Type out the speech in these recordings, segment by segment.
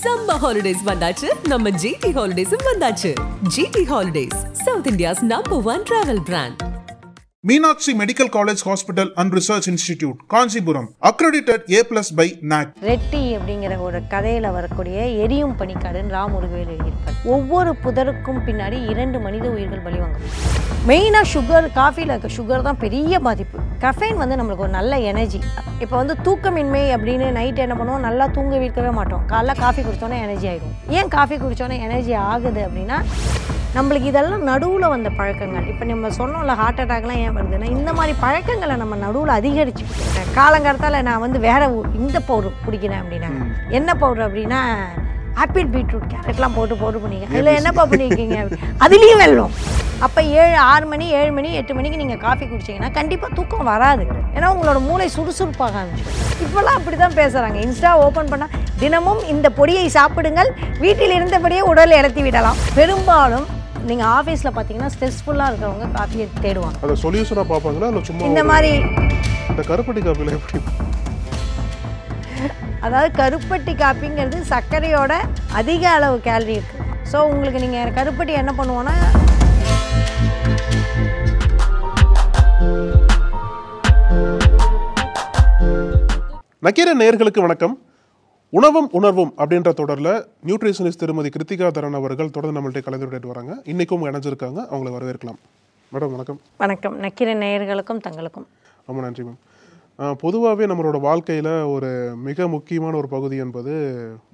Summer holidays vandachu, நம்ம GT Holidays vandachu. GT Holidays, South India's #1 travel brand. Meenakshi Medical College Hospital and Research Institute, Kanchipuram, accredited A+ by NAC. Reddy அப்படிங்கிற ஒரு கதையில் வரக்கூடிய எரியும் பனிக்காடுன்னு ராமுருகவேல் எழுதியிருப்பார். ஒவ்வொரு புதருக்கும் பின்னாடி 2 மனித உயிர்கள் பலிவாங்க. மெயினாக சுகர், காஃபியில் இருக்க சுகர் தான் பெரிய பாதிப்பு. கஃபைன் வந்து நம்மளுக்கு ஒரு நல்ல எனர்ஜி. இப்போ வந்து தூக்கமின்மை அப்படின்னு நைட் என்ன பண்ணுவோம், நல்லா தூங்க வைக்கவே மாட்டோம். காலைல காஃபி குடித்தோன்னே எனர்ஜி ஆகிடும். ஏன் காஃபி குடித்தோன்னே எனர்ஜி ஆகுது அப்படின்னா, நம்மளுக்கு இதெல்லாம் நடுவில் வந்த பழக்கங்கள். இப்போ நம்ம சொன்னோம்ல, ஹார்ட் அட்டாக்லாம் ஏன் வருதுன்னா, இந்த மாதிரி பழக்கங்களை நம்ம நடுவில் அதிகரிச்சுக்கிட்டேன். காலங்காலத்தால் நான் வந்து வேறு இந்த பவுடர் குடிக்கிறேன் அப்படின்னா, என்ன பவுடர் அப்படின்னா ஆப்பிள், பீட்ரூட், கேரட்லாம் போட்டு பண்ணிங்க. அதில் என்னப்பா பண்ணியிருக்கீங்க, அதுலேயும் வெல்லும். அப்போ 6 மணி 7 மணி 8 மணிக்கு நீங்கள் காஃபி குடிச்சிங்கன்னா கண்டிப்பாக தூக்கம் வராது. ஏன்னா உங்களோட மூளை சுறுசுறுப்பாக ஆரம்பிச்சிடும். இப்போல்லாம் அப்படி தான் பேசுகிறாங்க. இன்ஸ்டா ஓப்பன் பண்ணால் தினமும் இந்த பொடியை சாப்பிடுங்கள், வீட்டில் இருந்தபடியே உடலை இழத்தி விடலாம். பெரும்பாலும் நீங்கள் ஆஃபீஸில் பார்த்தீங்கன்னா ஸ்ட்ரெஸ்ஃபுல்லாக இருக்கிறவங்க காஃபியை தேடுவாங்க. அதை சொல்யூஷனாக பார்ப்பாங்களா இல்லை சும்மா இந்த மாதிரி? இந்த கருப்பட்டி காஃபியில் எப்படி? அதாவது கருப்பட்டி காப்பிங்கிறது சர்க்கரையோட அதிக அளவு கேலரி இருக்குது. ஸோ உங்களுக்கு நீங்கள் கருப்பட்டி என்ன பண்ணுவோன்னா, நக்கீரன் நேயர்களுக்கு வணக்கம். உணவும் உணர்வும் அப்படின்ற தொடரில் நியூட்ரிஷனிஸ்ட் திருமதி கிருத்திகா தரன் அவர்கள் தொடர்ந்து நம்மள்ட்ட கலந்துரைட்டு வராங்க. இன்றைக்கும் இணைஞ்சிருக்காங்க, அவங்களை வரவேற்கலாம். மேடம் வணக்கம். வணக்கம். நக்கீரன் நேயர்களுக்கும் தங்களுக்கும் ரொம்ப நன்றி மேம். பொதுவாகவே நம்மளோட வாழ்க்கையில் ஒரு மிக முக்கியமான ஒரு பகுதி என்பது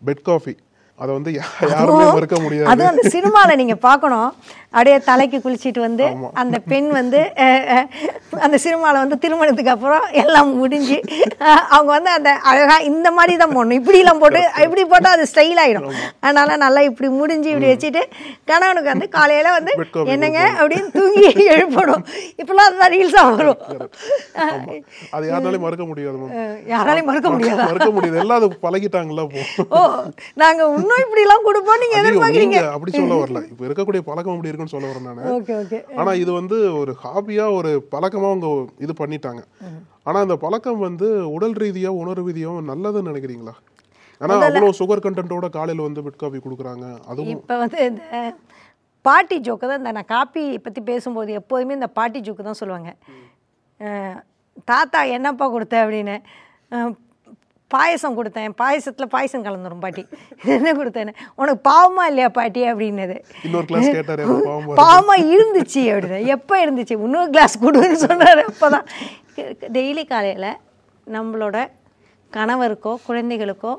பெட் காஃபி. அதை வந்து யாருமே மறுக்க முடியாது. அது அந்த சினிமாவில் நீங்கள் பார்க்கணும், அப்படியே தலைக்கு குளிச்சுட்டு வந்து அந்த பெண் வந்து அந்த சினிமாவில் வந்து திருமணத்துக்கு அப்புறம் எல்லாம் முடிஞ்சு அவங்க வந்து அந்த அழகாக இந்த மாதிரி தான் போடணும், இப்படிலாம் போட்டு இப்படி போட்டால் அது ஸ்டைல் ஆகிடும். அதனால் நல்லா இப்படி முடிஞ்சு இப்படி வச்சுட்டு கணவனுக்கு வந்து காலையில் வந்து என்னங்க அப்படின்னு தூங்கி எழுப்பணும். இப்பெல்லாம் அதுதான் ரீல்ஸாக வரும். அது யாராலையும் மறுக்க முடியாது. யாராலையும் மறுக்க முடியாது. எல்லாம் அது பழகிட்டாங்களா? ஓ, நாங்கள் இன்னும் இப்படிலாம் கொடுப்போம், நீங்க எதிர்பார்க்கறீங்க. அப்படி சொல்ல வரல, இப்போ இருக்கக்கூடிய பழக்கம் அப்படி இருக்குன்னு சொல்ல வரேன் நான். Okay okay. ஆனா இது வந்து ஒரு ஹாபியா, ஒரு பழக்கமா அவங்க இது பண்ணிட்டாங்க. ஆனா அந்த பழக்கம் வந்து உடல் ரீதியா உணர்வு ரீதியாவும் நல்லதுன்னு நினைக்கிறீங்களா? ஆனா அவ்வளவு சுகர் கண்டென்ட்டோட காலையில வந்து பெட் காஃபி கொடுக்குறாங்க. அதுவும் இப்போ வந்து இந்த பாட்டி ஜோக்கு தான். இந்த நான் காப்பி பற்றி பேசும்போது எப்போதுமே இந்த பாட்டி ஜோக்கு தான் சொல்லுவாங்க. தாத்தா என்னப்பா கொடுத்த அப்படின்னு, பாயசம் கொடுத்தேன், பாயசத்தில் பாயசம் கலந்துரும் பாட்டி. என்ன கொடுத்தேன்னு, உனக்கு பாவமா இல்லையா பாட்டி அப்படின்னது. பாவமா இருந்துச்சு அப்படின்னு. எப்போ இருந்துச்சு, இன்னொரு கிளாஸ் கொடுன்னு சொன்னார். அப்போ தான் டெய்லி காலையில் நம்மளோட கணவருக்கோ குழந்தைகளுக்கோ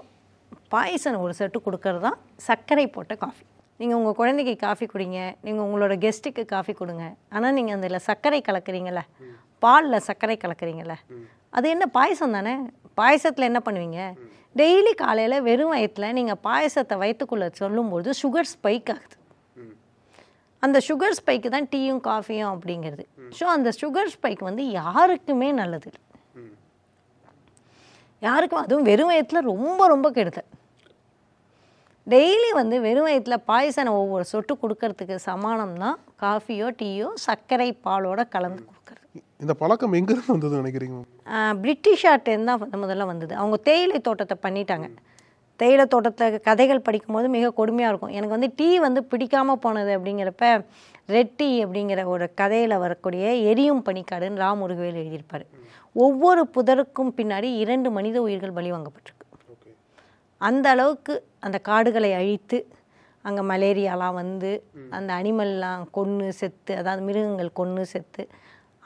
பாயசம் ஒரு செட்டு கொடுக்கறது தான் சர்க்கரை போட்ட காஃபி. நீங்கள் உங்கள் குழந்தைக்கு காஃபி குடிங்க, நீங்கள் உங்களோட கெஸ்ட்டுக்கு காஃபி கொடுங்க. ஆனால் நீங்கள் அதில் சர்க்கரை கலக்குறீங்கள, பாலில் சர்க்கரை கலக்குறீங்கள, அது என்ன பாயசம் தானே. பாயசத்தில் என்ன பண்ணுவீங்க, டெய்லி காலையில் வெறும் வயிற்றில் நீங்கள் பாயசத்தை வயிற்றுக்குள்ளே சொல்லும்போது சுகர் ஸ்பைக் ஆகுது. அந்த சுகர் ஸ்பைக்கு தான் டீயும் காஃபியும் அப்படிங்கிறது. ஸோ அந்த சுகர் ஸ்பைக் வந்து யாருக்குமே நல்லது, யாருக்கும். அதுவும் வெறும் வயிற்றில் ரொம்ப ரொம்ப கெடுதல். டெய்லி வந்து வெறும் வயிற்றில் பாயசனை ஒவ்வொரு சொட்டு கொடுக்கறதுக்கு சமானம் தான் காஃபியோ டீயோ சர்க்கரை பாலோட கலந்து கொடுக்கறது. இந்த பழக்கம் எங்கிருந்து வந்தது நினைக்கிறீங்க? பிரிட்டிஷார்ட்டேருந்து தான் முதல்ல வந்தது. அவங்க தேயிலை தோட்டத்தை பண்ணிட்டாங்க. தேயிலை தோட்டத்தில் கதைகள் படிக்கும்போது மிக கொடுமையாக இருக்கும். எனக்கு வந்து டீ வந்து பிடிக்காமல் போனது அப்படிங்கிறப்ப, ரெட்டி அப்படிங்கிற ஒரு கதையில் வரக்கூடிய எரியும் பனிக்காடுன்னு ராமுருகவேல் எழுதியிருப்பார். ஒவ்வொரு புதருக்கும் பின்னாடி 2 மனித உயிர்கள் பலிவாங்கப்பட்டிருக்கு. அந்த அளவுக்கு அந்த காடுகளை அழித்து அங்கே மலேரியாலாம் வந்து அந்த அனிமல்லாம் கொன்று செத்து, அதாவது மிருகங்கள் கொன்று செத்து,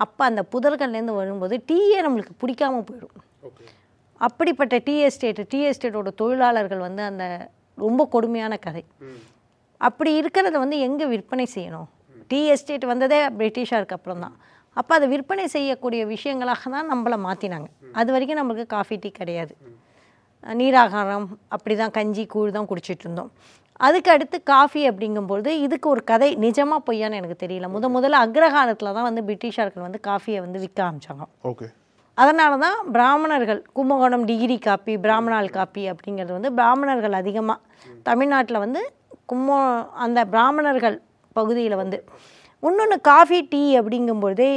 அப்போ அந்த புதர்கள்லேருந்து வரும்போது டீயே நம்மளுக்கு பிடிக்காமல் போயிடும். அப்படிப்பட்ட டீ எஸ்டேட்டோட தொழிலாளர்கள் வந்து அந்த ரொம்ப கொடுமையான கதை. அப்படி இருக்கிறத வந்து எங்கே விற்பனை செய்யணும்? டீ எஸ்டேட் வந்ததே பிரிட்டிஷாருக்கு அப்புறம் தான். அப்போ அதை விற்பனை செய்யக்கூடிய விஷயங்களாக தான் நம்மளை மாற்றினாங்க. அது வரைக்கும் நம்மளுக்கு காஃபி டீ கிடையாது, நீராகாரம் அப்படி தான், கஞ்சி கூழ் தான் குடிச்சிட்டு இருந்தோம். அதுக்கு அடுத்து காஃபி அப்படிங்கும்போது இதுக்கு ஒரு கதை, நிஜமாக பொய்யான்னு எனக்கு தெரியல. முதல்ல அக்ரஹாரத்தில் தான் வந்து பிரிட்டிஷார்கள் வந்து காஃபியை வந்து விற்க ஆரம்பித்தாங்க. ஓகே. அதனால தான் பிராமணர்கள், கும்பகோணம் டிகிரி காப்பி, பிராமணால் காப்பி அப்படிங்கிறது வந்து பிராமணர்கள் அதிகமாக தமிழ்நாட்டில் வந்து அந்த பிராமணர்கள் பகுதியில் வந்து. இன்னொன்று காஃபி டீ அப்படிங்கும்போதே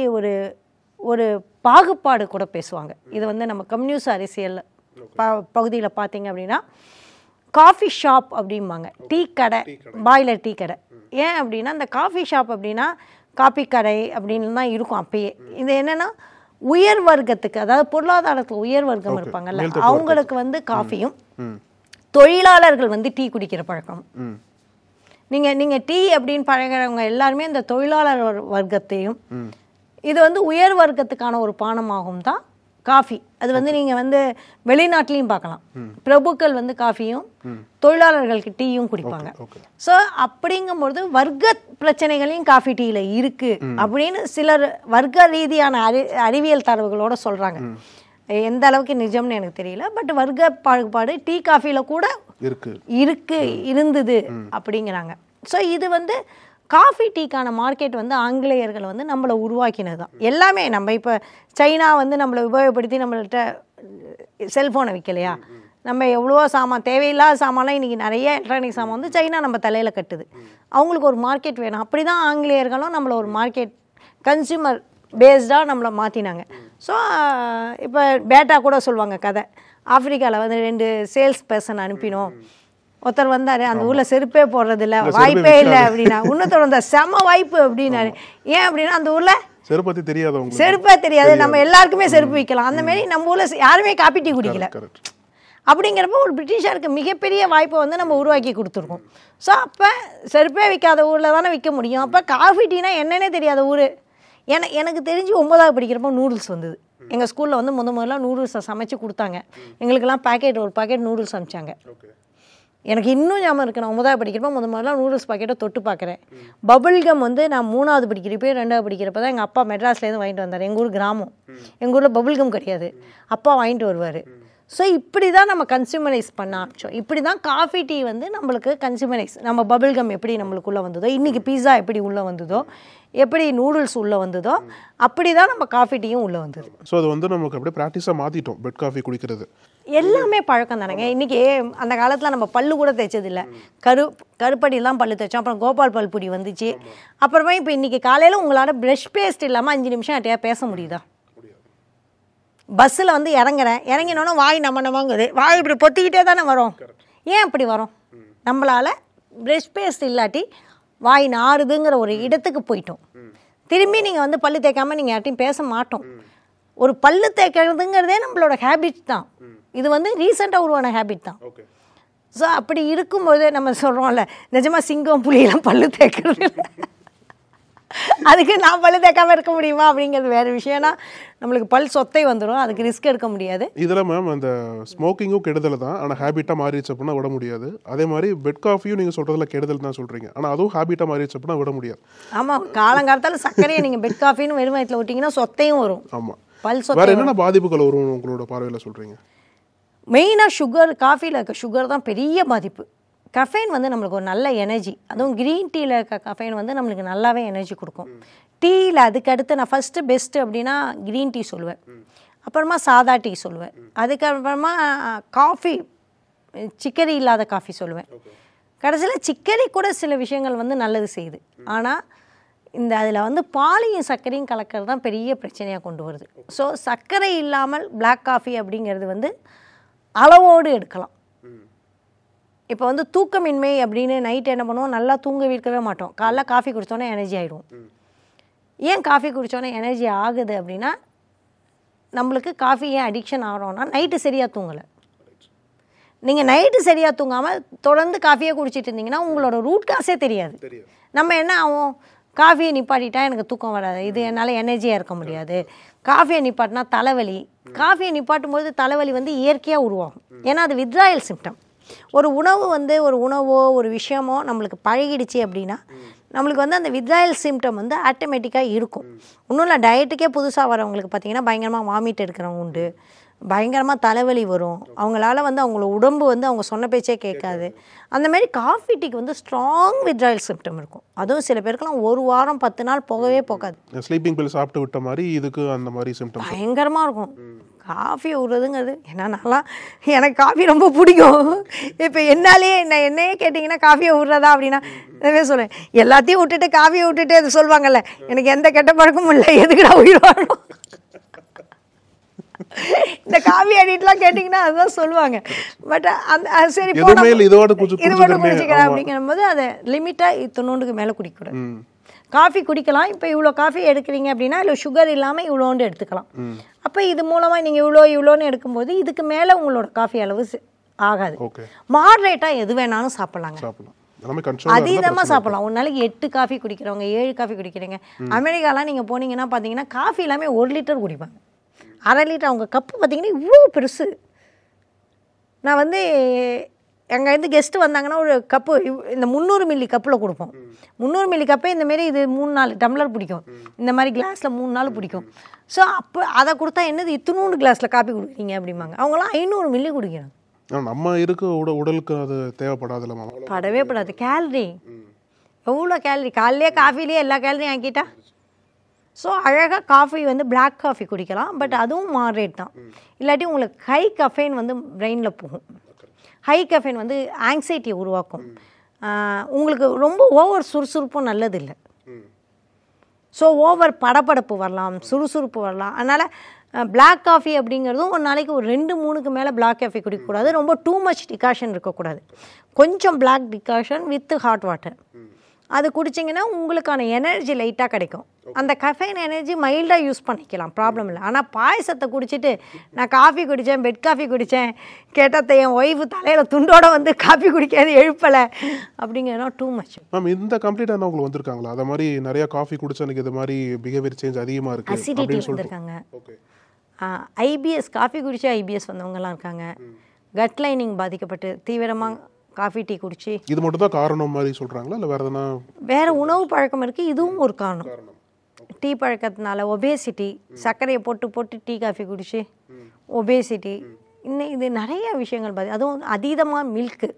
ஒரு பாகுபாடு கூட பேசுவாங்க. இது வந்து நம்ம கம்யூனிஸ்ட் அரசியல் பகுதியில் பார்த்தீங்க அப்படின்னா, காஃபி ஷாப் அப்படிம்பாங்க, டீ கடை, பாய்லர் டீ கடை. ஏன் அப்படின்னா இந்த காஃபி ஷாப் அப்படின்னா காப்பி கடை அப்படின்னு தான் இருக்கும் அப்பயே. இது என்னென்னா உயர் வர்க்கத்துக்கு, அதாவது பொருளாதாரத்தில் உயர் வர்க்கம் இருப்பாங்கல்ல, அவங்களுக்கு வந்து காஃபியும், தொழிலாளர்கள் வந்து டீ குடிக்கிற பழக்கம். நீங்கள் டீ அப்படின்னு பழகிறவங்க எல்லாருமே இந்த தொழிலாளர் வர்க்கத்தையும், இது வந்து உயர் வர்க்கத்துக்கான ஒரு பானமாகும் தான் காஃபி. அது வந்து நீங்கள் வந்து வெளிநாட்டிலையும் பார்க்கலாம். பிரபுக்கள் வந்து காஃபியும் தொழிலாளர்களுக்கு டீயும் குடிப்பாங்க. ஸோ அப்படிங்கும்பொழுது வர்க்க பிரச்சனைகளையும் காஃபி டீயில் இருக்குது அப்படின்னு சிலர் வர்க்க ரீதியான அறிவியல் தரவுகளோட சொல்கிறாங்க. எந்த அளவுக்கு நிஜம்னு எனக்கு தெரியல. பட் வர்க்க பாகுபாடு டீ காஃபியில் கூட இருந்தது அப்படிங்கிறாங்க. ஸோ இது வந்து காஃபி டீக்கான மார்க்கெட் வந்து ஆங்கிலேயர்கள் வந்து நம்மளை உருவாக்கினது தான். எல்லாமே நம்ம இப்போ சைனா வந்து நம்மளை உபயோகப்படுத்தி நம்மள்கிட்ட செல்ஃபோனை விற்கலையா, நம்ம எவ்வளோ சாமான் தேவையில்லாத சாமான்லாம் இன்றைக்கி நிறைய எலக்ட்ரானிக் சாமான் வந்து சைனா நம்ம தலையில் கட்டுது. அவங்களுக்கு ஒரு மார்க்கெட் வேணும். அப்படி தான் ஆங்கிலேயர்களும் நம்மளை ஒரு மார்க்கெட் கன்சியூமர் பேஸ்டாக நம்மளை மாற்றினாங்க. ஸோ இப்போ பேட்டா கூட சொல்லுவாங்க கதை. ஆப்பிரிக்காவில் வந்து 2 சேல்ஸ் பர்சன் அனுப்பினோம். ஒருத்தர் வந்தார், அந்த ஊரில் செருப்பே போடுறதில்ல, வாய்ப்பே இல்லை அப்படின்னா. இன்னொருத்தர் வந்தார், செம வாய்ப்பு அப்படின்னாரு. ஏன் அப்படின்னா அந்த ஊரில் செருப்பே தெரியாது, நம்ம எல்லாருக்குமே செருப்பு விற்கலாம். அந்த மாதிரி நம்ம ஊரில் யாருமே காப்பி டீ குடிக்கல. அப்படிங்கிறப்ப ஒரு பிரிட்டிஷாருக்கு மிகப்பெரிய வாய்ப்பை வந்து நம்ம உருவாக்கி கொடுத்துருக்கோம். ஸோ அப்போ செருப்பே விற்காத ஊரில் தானே விற்க முடியும். அப்போ காஃபி டீனா என்னன்னே தெரியாத ஊர். எனக்கு தெரிஞ்சு 9வது படிக்கிறப்போ நூடுல்ஸ் வந்தது. எங்கள் ஸ்கூலில் வந்து முதல்ல நூடுல்ஸை சமைச்சு கொடுத்தாங்க. எங்களுக்கெல்லாம் ஒரு பாக்கெட் நூடுல்ஸ் அனுப்பிச்சாங்க. எனக்கு இன்னும் ஞாபகம் இருக்குது. நான் 9வது படிக்கிறப்போ முதல்ல நூடுல்ஸ் பாக்கெட்டை தொட்டு பார்க்குறேன். பபுள்கம் வந்து நான் 3வது படிக்கிறப்போ 2வது படிக்கிறப்ப தான் எங்கள் அப்பா மெட்ராஸ்லேருந்து வாங்கிட்டு வந்தார். எங்கள் ஊர் கிராமம், எங்கள் ஊரில் பபுள்கம் கிடையாது, அப்பா வாங்கிட்டு வருவார். ஸோ இப்படி தான் நம்ம கன்சியூமரைஸ் பண்ண ஆரம்பிச்சோம். இப்படி தான் காஃபி டீ வந்து நம்மளுக்கு கன்சியூமரைஸ். நம்ம பபுள்கம் எப்படி நம்மளுக்குள்ளே வந்ததோ, இன்றைக்கி பீஸா எப்படி உள்ளே வந்ததோ, எப்படி நூடுல்ஸ் உள்ளே வந்ததோ, அப்படி தான் நம்ம காஃபி டீயும் உள்ளே வந்தது. ஸோ அது வந்து நமக்கு அப்படியே ப்ராக்டிஸாக மாற்றிட்டோம். பெட் காஃபி குடிக்கிறது எல்லாமே பழக்கம் தானேங்க. இன்றைக்கி அந்த காலத்தில் நம்ம பல்லு கூட தைச்சதில்லை, கருப்படியெல்லாம் பல்லு தைச்சோம். அப்புறம் கோபால் பல்புடி வந்துச்சு. அப்புறமா இப்போ இன்றைக்கி காலையில் உங்களால் ப்ரஷ் பேஸ்ட் இல்லாமல் 5 நிமிஷம் யார்ட்டையா பேச முடியுதா? பஸ்ஸில் வந்து இறங்கினோன்னா வாய் நம்மங்குது, வாய் இப்படி பொத்திக்கிட்டே தானே வரும். ஏன் அப்படி வரும்? நம்மளால் ப்ரஷ் பேஸ்ட் இல்லாட்டி வாய் நாறுதுங்கிற ஒரு இடத்துக்கு போயிட்டோம். திரும்பி நீங்கள் வந்து பல்லு தேய்க்காமல் நீங்கள் யார்ட்டையும் பேச மாட்டோம். ஒரு பல்லு தேய்க்கிறதுங்கிறதே நம்மளோட ஹேபிட் தான். இது வந்து ரீசெண்டாக உருவான ஹேபிட் தான். ஸோ அப்படி இருக்கும்போது நம்ம சொல்கிறோம்ல, நிஜமாக சிங்கம் புலியெல்லாம் பல்லு தேய்க்கிறது இல்லை. அதுக்கு நான் பல்லு தேய்க்காமல் இருக்க முடியுமா அப்படிங்கிறது வேறு விஷயம்னா, நம்மளுக்கு பல் சொத்தை வந்துடும், அதுக்கு ரிஸ்க் எடுக்க முடியாது. இதில் மேம் அந்த ஸ்மோக்கிங்கும் கெடுதல் தான், ஆனால் ஹேபிட்டாக மாறிடுச்சு அப்படின்னா விட முடியாது. அதே மாதிரி பெட் காஃபியும் நீங்கள் சொல்கிறதுல கெடுதல் தான் சொல்கிறீங்க, ஆனால் அதுவும் ஹேபிட்டாக மாறிடுச்சு அப்படின்னா விட முடியாது. ஆமாம், காலங்காலத்தால் சர்க்கரையை நீங்கள் பெட் காஃபின்னு வெறும் வயிற்றில் விட்டிங்கன்னா சொத்தையும் வரும். ஆமாம், பல் சொத்தை. வேறு என்னென்ன பாதிப்புகள் வரும் உங்களோட பார்வையில் சொல்கிறீங்க? மெயினாக சுகர், காஃபியில் இருக்க சுகர் தான் பெரிய பாதிப்பு. கஃபைன் வந்து நம்மளுக்கு ஒரு நல்ல எனர்ஜி, அதுவும் க்ரீன் டீயில் இருக்க கஃபைன் வந்து நம்மளுக்கு நல்லாவே எனர்ஜி கொடுக்கும். டீயில் அதுக்கடுத்து நான் ஃபஸ்ட்டு பெஸ்ட்டு அப்படின்னா க்ரீன் டீ சொல்லுவேன், அப்புறமா சாதா டீ சொல்லுவேன், அதுக்கப்புறமா காஃபி சிக்கரி இல்லாத காஃபி சொல்லுவேன். கடைசியில் சிக்கரி கூட சில விஷயங்கள் வந்து நல்லது செய்யுது. ஆனால் இந்த அதில் வந்து பாலையும் சர்க்கரையும் கலக்கிறது தான் பெரிய பிரச்சனையாக கொண்டு வருது. ஸோ சர்க்கரை இல்லாமல் பிளாக் காஃபி அப்படிங்கிறது வந்து அளவோடு எடுக்கலாம். இப்போ வந்து தூக்கமின்மை அப்படின்னு நைட் என்ன பண்ணுவோம், நல்லா தூங்க வைக்கவே மாட்டோம். காலைல காஃபி குடித்தோன்னே எனர்ஜி ஆகிடும். ஏன் காஃபி குடித்தோன்னே எனர்ஜி ஆகுது அப்படின்னா, நம்மளுக்கு காஃபி ஏன் அடிக்ஷன் ஆகிறோன்னா, நைட்டு சரியாக தூங்கலை. நீங்கள் நைட்டு சரியாக தூங்காமல் தொடர்ந்து காஃபியே குடிச்சிட்டு இருந்தீங்கன்னா உங்களோட ரூட் காசே தெரியாது. நம்ம என்ன ஆகும், காஃபியை நிப்பாட்டிட்டா எனக்கு தூக்கம் வராது, இது என்னால் எனர்ஜியாக இருக்க முடியாது. காஃபியை நிப்பாட்டினா தலைவலி. காஃபியை நிப்பாட்டும் போது தலைவலி வந்து இயற்கையாக உருவாகும். ஏன்னா அது வித்ராயல் சிம்டம். ஒரு உணவு வந்து ஒரு உணவோ ஒரு விஷயமோ நம்மளுக்கு பழகிடுச்சு அப்படின்னா நம்மளுக்கு வந்து அந்த வித்ராயல் சிம்டம் வந்து ஆட்டோமேட்டிக்காக இருக்கும். இன்னும் இல்லை, டயட்டுக்கே புதுசாக வரவங்களுக்கு பார்த்திங்கன்னா பயங்கரமாக வாமிட் எடுக்கிறவங்க உண்டு, பயங்கரமாக தலைவலி வரும், அவங்களால வந்து அவங்களோட உடம்பு வந்து அவங்க சொன்ன பேச்சே கேட்காது. அந்தமாரி காஃபி டீக்கு வந்து ஸ்ட்ராங் வித்ராயல் சிம்டம் இருக்கும். அதுவும் சில பேருக்குலாம் 1 வாரம் 10 நாள் போகவே போகாது. ஸ்லீப்பிங் பில் சாப்பிட்டு விட்ட மாதிரி இதுக்கு அந்த மாதிரி சிம்டம் பயங்கரமாக இருக்கும். காஃபி விடுறதுங்கிறது ஏன்னா நல்லா எனக்கு காஃபி ரொம்ப பிடிக்கும். இப்போ என்னையே கேட்டிங்கன்னா காஃபியை விட்றதா அப்படின்னா சொல்லுவேன், எல்லாத்தையும் விட்டுட்டு காஃபியை விட்டுட்டு அது சொல்லுவாங்கல்ல, எனக்கு எந்த கெட்ட பழக்கமும் இல்லை, எதுக்குடா உயிர் வாழணும். இந்த காஃபி அடிட்லாம் கேட்டிங்கன்னா அதுதான் சொல்லுவாங்க. பட் அந்த சரி இதோட குடிச்சிக்கிறேன் அப்படிங்கிற போது அதை லிமிட்டாக இத்தனோண்டுக்கு மேலே குடிக்கக்கூடாது. காஃபி குடிக்கலாம். இப்போ இவ்வளோ காஃபி எடுக்கிறீங்க அப்படின்னா இல்லை சுகர் இல்லாமல் இவ்வளோண்டு எடுத்துக்கலாம். அப்போ இது மூலமாக நீங்கள் இவ்வளோன்னு எடுக்கும்போது இதுக்கு மேலே உங்களோட காஃபி அளவு ஆகாது. மாடரேட்டாக எது வேணாலும் சாப்பிட்லாங்க. அதீதமாக சாப்பிடலாம். ஒரு நாளைக்கு 8 காஃபி குடிக்கிறவங்க 7 காஃபி குடிக்கிறீங்க. அமெரிக்காலாம் நீங்கள் போனீங்கன்னா பார்த்தீங்கன்னா காஃபி எல்லாமே 1 லிட்டர் குடிப்பாங்க. 1/2 லிட்டர். அவங்க கப்பு பார்த்தீங்கன்னா இவ்வளோ பெருசு. நான் வந்து எங்கள் கெஸ்ட்டு வந்தாங்கன்னா ஒரு கப்பு இந்த 300 மில்லி கப்பில் கொடுப்போம். 300 மில்லி கப்பே இந்தமாரி இது 3-4 டம்ளர் பிடிக்கும். இந்த மாதிரி கிளாஸில் 3 நாள் பிடிக்கும். ஸோ அப்போ அதை கொடுத்தா என்னது இத்தினூண்டு கிளாஸில் காப்பி குடிக்கிறீங்க அப்படிம்பாங்க. அவங்களாம் 500 மில்லி குடிக்கிறாங்க. நம்ம இருக்க உடலுக்கு அது தேவைப்படாதுல்ல? படவே படாது. கேலரி எவ்வளோ கேலரி, காலையிலே காஃபிலேயே எல்லா கேலரியும் ஆக்கிட்டா. ஸோ அழகாக காஃபி வந்து பிளாக் காஃபி குடிக்கலாம். பட் அதுவும் மாடரேட் தான். இல்லாட்டி உங்களுக்கு ஹை கஃபைன் வந்து பிரெயினில் போகும். ஹை கஃபைன் வந்து ஆங்ஸைட்டியை உருவாக்கும். உங்களுக்கு ரொம்ப ஓவர் சுறுசுறுப்பும் நல்லது இல்லை. ஸோ ஓவர் படபடப்பு வரலாம், சுறுசுறுப்பு வரலாம். அதனால் பிளாக் காஃபி அப்படிங்கிறதும் ஒரு நாளைக்கு ஒரு 2-3க்கு மேலே பிளாக் காஃபி குடிக்கக்கூடாது. ரொம்ப டூ மச் டிகாஷன் இருக்கக்கூடாது. கொஞ்சம் black decoction with hot water அது குடிச்சிங்கன்னா உங்களுக்கான எனர்ஜி லைட்டாக கிடைக்கும். அந்த கஃபைன் எனர்ஜி மைல்டாக யூஸ் பண்ணிக்கலாம், ப்ராப்ளம் இல்லை. ஆனால் பாயசத்தை குடிச்சிட்டு நான் காஃபி குடித்தேன், பெட் காஃபி குடித்தேன், கேட்டால் என் ஒய்ஃபு தலையில் துண்டோட வந்து காஃபி குடிக்காது எழுப்பலை அப்படிங்கிறனா டூ மச். மேம் இந்த கம்ப்ளீட்டாக உங்களுக்கு வந்திருக்காங்களா? அது மாதிரி நிறையா காஃபி குடிச்சா எனக்கு இது மாதிரி பிஹேவியர் சேஞ்ச் அதிகமாக இருக்குது, அசிடிட்டி வந்திருக்காங்க. ஐபிஎஸ் காஃபி குடிச்சா ஐபிஎஸ் வந்தவங்கலாம் இருக்காங்க. கட் லைனிங் பாதிக்கப்பட்டு தீவிரமாக காஃபி டீ குடிச்சு. இது மட்டும் தான் காரணம் மாதிரி சொல்கிறாங்களா இல்லை வேறு எதனா? வேறு உணவு பழக்கம் இருக்குது, இதுவும் ஒரு காரணம். டீ பழக்கத்தினால ஒபேசிட்டி, சர்க்கரையை போட்டு டீ காஃபி குடிச்சு ஒபேசிட்டி, இன்னும் இது நிறைய விஷயங்கள் பாதி. அதுவும் அதீதமாக மில்க்கு,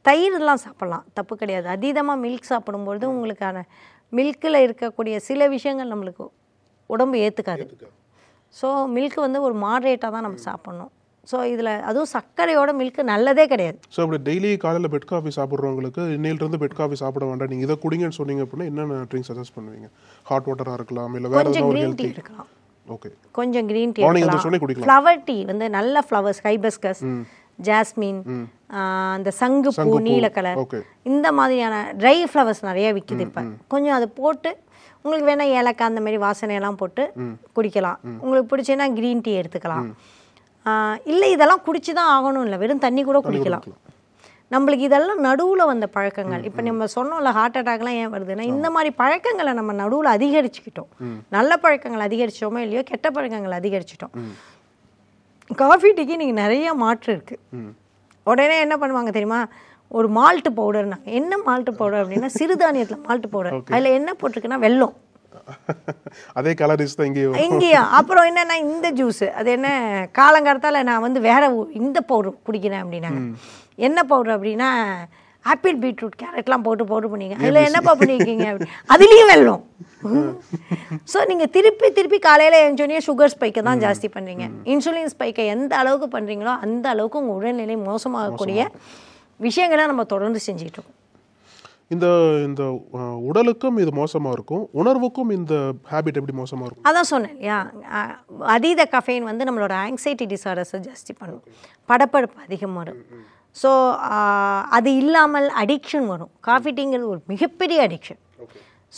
தயிர்லாம் சாப்பிட்லாம், தப்பு கிடையாது. அதீதமாக மில்க் சாப்பிடும்பொழுது உங்களுக்கான மில்கில் இருக்கக்கூடிய சில விஷயங்கள் நம்மளுக்கு உடம்பு ஏற்றுக்காது. ஸோ மில்க் வந்து ஒரு மாடரேட்டாக தான் நம்ம சாப்பிட்ணும். ஸோ இதில் அதுவும் சர்க்கரையோட மில்க்கு நல்லதே கிடையாது. ஸோ அப்படி டெய்லி காலையில் பெட் காஃபி சாப்பிட்றவங்களுக்கு இன்னையிலிருந்து பெட் காஃபி சாப்பிட வேண்டாம், நீங்கள் இதை குடிங்கன்னு சொன்னீங்க அப்படின்னா என்னென்ன ட்ரிங்க் சஜஸ்ட் பண்ணுவீங்க? ஹாட் வாட்டராக இருக்கலாம், இல்லை வேறு கொஞ்சம் க்ரீன் டீ இருக்கலாம். ஓகே, கொஞ்சம் க்ரீன் டீ இருக்கலாம். ஃப்ளவர் டீ வந்து நல்ல ஃப்ளவர்ஸ், ஹைபிஸ்கஸ், ஜாஸ்மின், அந்த சங்குப்பூ, நீல கலர், இந்த மாதிரியான ட்ரை ஃப்ளவர்ஸ் நிறைய விற்கிது இப்போ. கொஞ்சம் அதை போட்டு உங்களுக்கு வேணால் ஏலக்காய் அந்த மாதிரி வாசனையெல்லாம் போட்டு குடிக்கலாம். உங்களுக்கு பிடிச்சதுன்னா க்ரீன் டீ எடுத்துக்கலாம். இல்லை இதெல்லாம் குடிச்சு தான் ஆகணும் இல்லை, வெறும் தண்ணி கூட குடிக்கலாம். நம்மளுக்கு இதெல்லாம் நடுவில் வந்த பழக்கங்கள். இப்போ நம்ம சொன்னோம்ல ஹார்ட் அட்டாக்லாம் ஏன் வருதுன்னா இந்த மாதிரி பழக்கங்களை நம்ம நடுவில் அதிகரிச்சுக்கிட்டோம். நல்ல பழக்கங்கள் அதிகரிச்சோமோ இல்லையோ, கெட்ட பழக்கங்கள் அதிகரிச்சிட்டோம். காஃபி டீக்கு நீங்கள் நிறைய மாற்று இருக்குது. உடனே என்ன பண்ணுவாங்க தெரியுமா? ஒரு மால்ட்டு பவுடர்னாங்க. என்ன மால்ட்டு பவுடர் அப்படின்னா சிறுதானியத்தில் மால்ட்டு பவுடர். அதில் என்ன போட்டிருக்குன்னா வெல்லம். அதே கலரிஸ் தான் இங்கேயும். அப்புறம் என்னன்னா இந்த ஜூஸ் அது என்ன காலங்காலத்தால் நான் வந்து வேற இந்த பவுடர் குடிக்கிறேன் அப்படின்னாங்க. என்ன பவுடர் அப்படின்னா ஆப்பிள், பீட்ரூட், கேரட்லாம் போட்டு பண்ணிங்க. அதில் என்னப்பா பண்ணியிருக்கீங்க அப்படி, அதுலேயும் வெல்லம். ஸோ நீங்கள் திருப்பி காலையில் எழுந்தோடனே சுகர் ஸ்பைக்கை தான் ஜாஸ்தி பண்ணுறீங்க. இன்சுலின் ஸ்பைக்கை எந்த அளவுக்கு பண்ணுறீங்களோ அந்த அளவுக்கு உங்கள் உடல்நிலை மோசமாகக்கூடிய விஷயங்களை நம்ம தொடர்ந்து செஞ்சுக்கிட்டு இருக்கோம். இந்த இந்த உடலுக்கும் இது மோசமாக இருக்கும், உணர்வுக்கும் இந்த ஹேபிட் எப்படி மோசமாக இருக்கும்? அதான் சொன்னேன் இல்லையா, அதீத கஃபைன் வந்து நம்மளோட ஆங்ஸைட்டி டிசார்டர்ஸை ஜாஸ்தி பண்ணும், படப்படப்பு அதிகமாக வரும். ஸோ அது இல்லாமல் அடிக்ஷன் வரும். காஃபி டீங்கிறது ஒரு மிகப்பெரிய அடிக்ஷன்.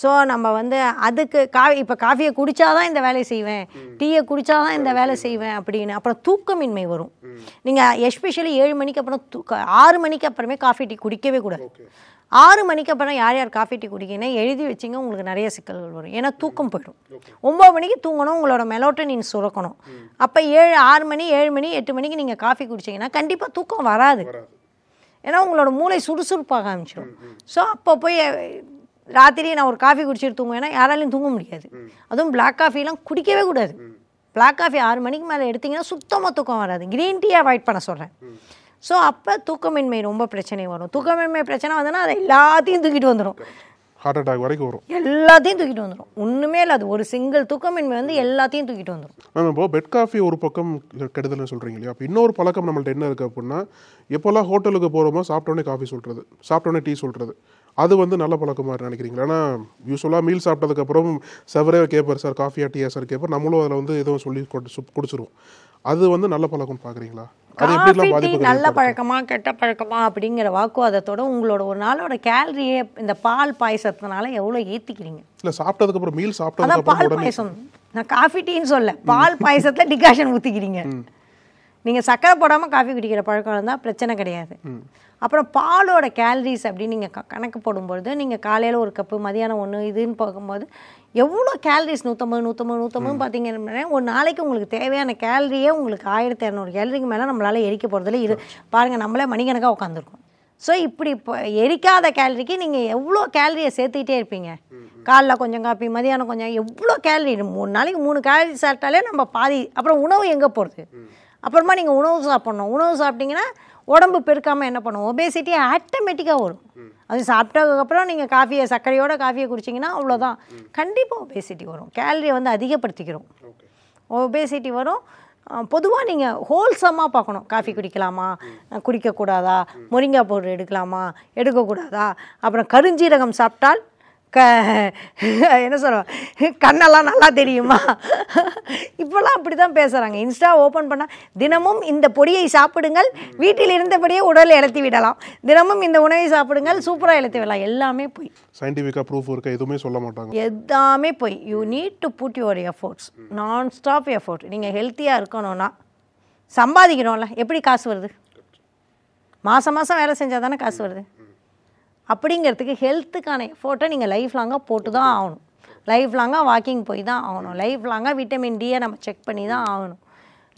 ஸோ நம்ம வந்து அதுக்கு இப்போ காஃபியை குடித்தாதான் இந்த வேலையை செய்வேன், டீயை குடித்தாதான் இந்த வேலை செய்வேன் அப்படின்னு அப்புறம் தூக்கமின்மை வரும். நீங்கள் எஸ்பெஷலி 7 மணிக்கு அப்புறம் 6 மணிக்கு அப்புறமே காஃபி டீ குடிக்கவே கூடாது. 6 மணிக்கு அப்புறம் யார் காஃபி டீ குடிக்கணும் எழுதி வச்சிங்க, உங்களுக்கு நிறைய சிக்கல்கள் வரும். ஏன்னா தூக்கம் போய்டும். 9 மணிக்கு தூங்கணும், உங்களோட மெலோட்டனின் சுரக்கணும். அப்போ 6 மணி 7 மணி 8 மணிக்கு நீங்கள் காஃபி குடிச்சிங்கன்னா கண்டிப்பாக தூக்கம் வராது. ஏன்னா உங்களோட மூளை சுறுசுறுப்பாக ஆரம்பிச்சிடும். ஸோ அப்போ போய் ராத்திரி நான் ஒரு காஃபி குடிச்சிட்டு தூங்குவேன்னா யாராலையும் தூங்க முடியாது. அதுவும் பிளாக் காஃபிலாம் குடிக்கவே கூடாது. பிளாக் காஃபி 6 மணிக்கு மேலே எடுத்திங்கன்னா சுத்தமாக தூக்கம் வராது. க்ரீன் டீ அவாய்ட் பண்ண சொல்கிறேன். ஸோ அப்போ தூக்கமின்மை ரொம்ப பிரச்சனை வரும். தூக்கமின்மை பிரச்சனை வந்ததுன்னா அதை எல்லாத்தையும் தூக்கிட்டு வந்துடும். ஹார்ட் அட்டாக் வரைக்கும் வரும். எல்லாத்தையும் தூக்கிட்டு வந்துடும். ஒன்றுமே இல்லை, அது ஒரு சிங்கிள் தூக்கமின்மை வந்து எல்லாத்தையும் தூக்கிட்டு வந்துடும். மேம் இப்போ பெட் காஃபி ஒரு பக்கம் கெடுதல்னு சொல்கிறீங்க இல்லையா? அப்போ இன்னொரு பழக்கம் நம்மள்ட்ட என்ன இருக்குது அப்படின்னா, எப்போல்லாம் ஹோட்டலுக்கு போகிறோமோ சாப்பிட்டோன்னே காஃபி சொல்கிறது, சாப்பிட்டோன்னே டீ சொல்கிறது, அது வந்து நல்ல பழக்கமாக நினைக்கிறீங்களா? ஏன்னா யூஸ்வலாக மீல் சாப்பிட்டதுக்கப்புறம் செவரே கேட்பார் சார் காஃபியா டீயா சார் கேட்பார், நம்மளும் அதில் வந்து எதுவும் சொல்லி குடிச்சிருவோம். அது வந்து நல்ல பழக்கம்னு பார்க்குறீங்களா? அது எப்படிலாம் பாதிப்பு? நல்ல பழக்கமா கெட்ட பழக்கமா அப்படிங்கிற வாக்குவாதத்தோட உங்களோட ஒரு நாளோட கேலரியே இந்த பால் பாயசத்தினால எவ்வளோ ஏற்றிக்கிறீங்க? இல்லை சாப்பிட்டதுக்கப்புறம் மீல் அதான் சாப்பிட்டதுக்கப்புறம் பால் பாயசம், நான் காஃபி டீன்னு சொல்ல, பால் பாயசத்தில் டிகாஷன் ஊற்றிக்கிறீங்க. நீங்கள் சக்கரை போடாமல் காஃபி குடிக்கிற பழக்கம் இருந்தால் பிரச்சனை கிடையாது. அப்புறம் பாலோட கேலரிஸ் அப்படின்னு நீங்கள் கணக்கு போடும்பொழுது நீங்கள் காலையில் ஒரு கப்பு, மதியானம் ஒன்று, இதுன்னு பார்க்கும்போது எவ்வளோ கேலரிஸ் 150 பார்த்தீங்கன்னா ஒரு நாளைக்கு உங்களுக்கு தேவையான கேலரியே உங்களுக்கு 1200 கேலரிக்கு மேலே நம்மளால் எரிக்க போகிறதில்ல. இது பாருங்கள், நம்மளே மணிக்கணக்காக உட்காந்துருக்கோம். ஸோ இப்படி இப்போ எரிக்காத கேலரிக்கு நீங்கள் எவ்வளோ கேலரியை சேர்த்துக்கிட்டே இருப்பீங்க. காலைல கொஞ்சம் காப்பி, மதியானம் கொஞ்சம், எவ்வளோ கேலரி, 3 நாளைக்கு 3 கேலரி சாப்பிட்டாலே நம்ம பாதி. அப்புறம் உணவு எங்கே போகிறது? அப்புறமா நீங்கள் உணவு சாப்பிட்ணும். உணவு சாப்பிட்டீங்கன்னா உடம்பு பெருக்காமல் என்ன பண்ணும்? ஒபேசிட்டி ஆட்டோமேட்டிக்காக வரும். அது சாப்பிட்டதுக்கப்புறம் நீங்கள் காஃபியை சர்க்கரையோட காஃபியை குடிச்சிங்கன்னா அவ்வளோதான், கண்டிப்பாக ஒபேசிட்டி வரும். கேலரியை வந்து அதிகப்படுத்திக்கிறோம், ஒபேசிட்டி வரும். பொதுவாக நீங்கள் ஹோல்சமாக பார்க்கணும். காஃபி குடிக்கலாமா, குடிக்கக்கூடாதா, மொரிங்கா பவுடர் எடுக்கலாமா, எடுக்கக்கூடாதா, அப்புறம் கருஞ்சீரகம் சாப்பிட்டால் என்ன சொல்லுவோம், கண்ணெல்லாம் நல்லா தெரியுமா, இப்போல்லாம் அப்படி தான் பேசுகிறாங்க. இன்ஸ்டா ஓப்பன் பண்ணால் தினமும் இந்த பொடியை சாப்பிடுங்கள், வீட்டில் இருந்தபடியே உடலை இழத்தி விடலாம், தினமும் இந்த உணவை சாப்பிடுங்கள், சூப்பராக இழத்தி விடலாம். எல்லாமே போய் சயின்டிஃபிக்காக ப்ரூஃப் இருக்க எதுவுமே சொல்ல மாட்டாங்க. எல்லாமே போய். You need to put your efforts, non stop effort. நீங்கள் ஹெல்த்தியாக இருக்கணும்னா சம்பாதிக்கணும்ல, எப்படி காசு வருது? மாதம் மாதம் வேலை செஞ்சால் தானே காசு வருது. அப்படிங்கிறதுக்கு ஹெல்த்துக்கான எஃபோர்ட்டை நீங்கள் லைஃப் லாங்காக போட்டு தான் ஆகணும். லைஃப் லாங்காக வாக்கிங் போய் தான் ஆகணும். லைஃப் லாங்காக விட்டமின் டியை நம்ம செக் பண்ணி தான் ஆகணும்.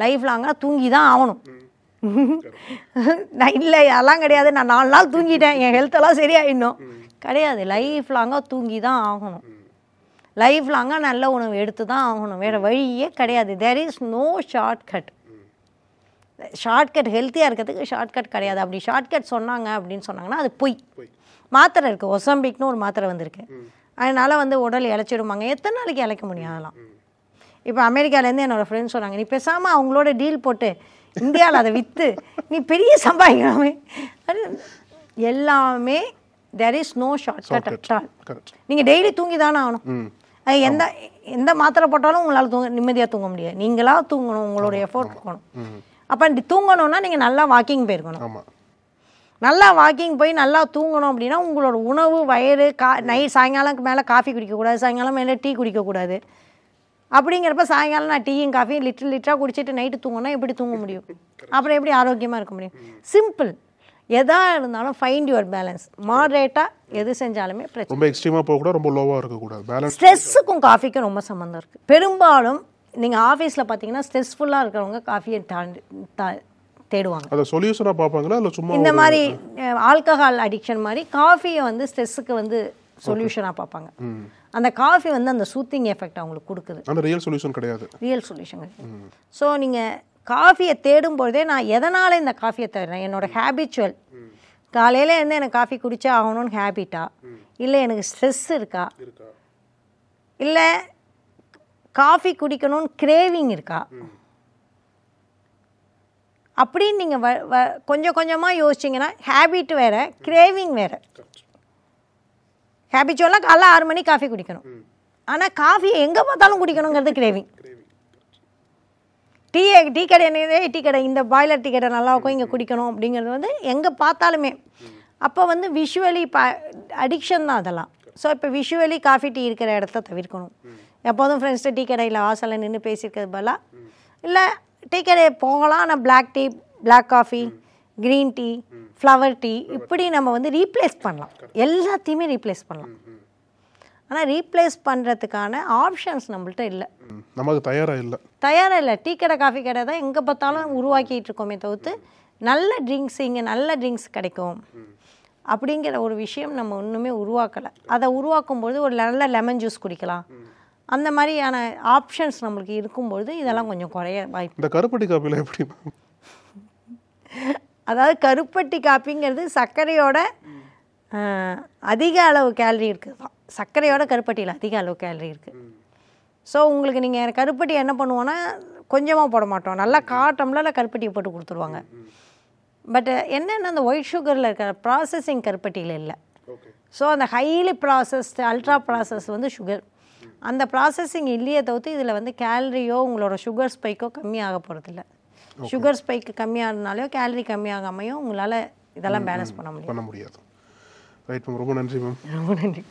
லைஃப் லாங்காக தூங்கி தான் ஆகணும். நான் இல்லை அதெல்லாம் கிடையாது, நான் 4 நாள் தூங்கிட்டேன் என் ஹெல்த்தெல்லாம் சரியாயிடணும் கிடையாது. லைஃப் லாங்காக தூங்கி தான் ஆகணும். லைஃப் லாங்காக நல்ல உணவு எடுத்து தான் ஆகணும். வேறு வழியே கிடையாது. There is no shortcut. Shortcut ஹெல்த்தியாக இருக்கிறதுக்கு ஷார்ட்கட் கிடையாது. அப்படி ஷார்ட்கட் சொன்னாங்க அப்படின்னு சொன்னாங்கன்னா அது பொய். மாத்திரை இருக்குது, ஒசம்பிக்னு ஒரு மாத்திரை வந்திருக்கு, அதனால் வந்து உடல் இழைச்சிடுமாங்க. எத்தனை நாளைக்கு இழைக்க முடியும் அதெல்லாம்? இப்போ அமெரிக்காவிலேருந்து என்னோடய ஃப்ரெண்ட்ஸ் சொன்னாங்க, நீ பேசாமல் அவங்களோட டீல் போட்டு இந்தியாவில் அதை விற்று நீ பெரிய சம்பாதிக்கலாமே. எல்லாமே there is no shortcut at all. நீங்கள் டெய்லி தூங்கி தானே ஆகணும். அது எந்த மாத்திரை போட்டாலும் உங்களால் நிம்மதியாக தூங்க முடியாது. நீங்களாக தூங்கணும், உங்களோட எஃபோர்ட் போகணும். அப்போ தூங்கணும்னா நீங்கள் நல்லா வாக்கிங் போயிருக்கணும். நல்லா வாக்கிங் போய் நல்லா தூங்கணும் அப்படின்னா உங்களோட உணவு, வயிறு, நைட் சாயங்காலம் மேலே காஃபி குடிக்கக்கூடாது, சாயங்காலம் மேலே டீ குடிக்கக்கூடாது. அப்படிங்கிறப்ப சாயங்காலம் நான் டீயும் காஃபியும் லிட்டராக குடிச்சிட்டு நைட்டு தூங்கினா எப்படி தூங்க முடியும்? அப்புறம் எப்படி ஆரோக்கியமாக இருக்க முடியும்? சிம்பிள். எதாக இருந்தாலும் ஃபைண்ட் யுவர் பேலன்ஸ். மாடரேட்டாக எது செஞ்சாலுமே பிரச்சனை. ரொம்ப எக்ஸ்ட்ரீமாக போகக்கூடாது, ரொம்ப லோவாக இருக்கக்கூடாது. பேலன்ஸ். ஸ்ட்ரெஸ்ஸுக்கும் காஃபிக்கும் ரொம்ப சம்மந்தம் இருக்குது. பெரும்பாலும் நீங்கள் ஆஃபீஸில் பார்த்தீங்கன்னா ஸ்ட்ரெஸ்ஃபுல்லாக இருக்கிறவங்க காஃபியை தேடுவாங்க. அதை சொல்யூஷனாக பார்ப்பாங்களா இல்லை சும்மா இந்த மாதிரி ஆல்கஹால் அடிக்ஷன் மாதிரி காஃபியை வந்து ஸ்ட்ரெஸ்ஸுக்கு வந்து சொல்யூஷனாக பார்ப்பாங்க. அந்த காஃபி வந்து அந்த சூத்திங் எஃபெக்ட் அவங்களுக்கு கொடுக்குது. அந்த ரியல் சொல்யூஷன் கிடையாது. ரியல் சொல்யூஷன் கிடையாது. ஸோ நீங்கள் காஃபியை தேடும்பொழுதே நான் எதனால் இந்த காஃபியை தேடுறேன், என்னோட ஹேபிச்சுவல் காலையில் இருந்து எனக்கு காஃபி குடிச்சே ஆகணும்னு ஹேபிட்டா, இல்லை எனக்கு ஸ்ட்ரெஸ் இருக்கா, இல்லை காஃபி குடிக்கணும்னு கிரேவிங் இருக்கா, அப்படின்னு நீங்கள் கொஞ்சம் கொஞ்சமாக யோசிச்சிங்கன்னா ஹேபிட் வேறு, கிரேவிங் வேறு. ஹேபிச்சுவலாக காலைல 6 மணிக்கு காஃபி குடிக்கணும், ஆனால் காஃபியை எங்கே பார்த்தாலும் குடிக்கணுங்கிறது கிரேவிங். டீ கடை இந்த பாய்லர் டீ கடை நல்லா இருக்கும், இங்கே குடிக்கணும் அப்படிங்கிறது வந்து எங்கே பார்த்தாலுமே. அப்போ வந்து விஷுவலி அடிக்ஷன் தான் அதெல்லாம். ஸோ இப்போ விஷுவலி காஃபி டீ இருக்கிற இடத்த தவிர்க்கணும். எப்போதும் ஃப்ரெண்ட்ஸ்ட்டு டீ கடையில் வாசலில் நின்று பேசியிருக்கிறது பதிலாக, இல்லை டீ கடை போகலாம், ஆனால் black tea, black coffee, green tea, flower tea, இப்படி நம்ம வந்து ரீப்ளேஸ் பண்ணலாம். எல்லாத்தையுமே ரீப்ளேஸ் பண்ணலாம். ஆனால் ரீப்ளேஸ் பண்ணுறதுக்கான ஆப்ஷன்ஸ் நம்மள்ட்ட இல்லை, நமக்கு தயாராக இல்லை. டீ கடை காஃபி கடை தான் எங்கே பார்த்தாலும் உருவாக்கிட்டு இருக்கோமே தவிர்த்து நல்ல ட்ரிங்க்ஸ், இங்கே நல்ல ட்ரிங்க்ஸ் கிடைக்கும் அப்படிங்கிற ஒரு விஷயம் நம்ம ஒன்றுமே உருவாக்கலை. அதை உருவாக்கும்போது ஒரு நல்ல லெமன் ஜூஸ் குடிக்கலாம், அந்த மாதிரியான ஆப்ஷன்ஸ் நம்மளுக்கு இருக்கும்பொழுது இதெல்லாம் கொஞ்சம் குறைய வாய்ப்பு. இந்த கருப்பட்டி காப்பியில் எப்படி? அதாவது கருப்பட்டி காப்பிங்கிறது சர்க்கரையோட அதிக அளவு கேலரி இருக்குது தான். சர்க்கரையோட கருப்பட்டியில் அதிக அளவு கேலரி இருக்குது. ஸோ உங்களுக்கு நீங்கள் கருப்பட்டி என்ன பண்ணுவோன்னா கொஞ்சமாக போட மாட்டோம், நல்லா காட்டம்ல கருப்பட்டியை போட்டு கொடுத்துருவாங்க. பட் என்னென்னா அந்த ஒயிட் சுகரில் இருக்கிற ப்ராசஸிங் கருப்பட்டியில் இல்லை. ஸோ அந்த ஹைலி ப்ராசஸ்டு அல்ட்ரா ப்ராசஸ் வந்து சுகர், அந்த ப்ராசஸிங் இல்லையே தவிர்த்து இதில் வந்து கேலரியோ உங்களோட சுகர் ஸ்பைக்கோ கம்மியாக போகிறதில்ல. சுகர் ஸ்பைக்கு கம்மியாகிறதுனாலையோ கேலரி கம்மியாகாமையோ உங்களால் இதெல்லாம் பேலன்ஸ் பண்ண முடியாது. ரைட் மேம், ரொம்ப நன்றி மேம். ரொம்ப நன்றி.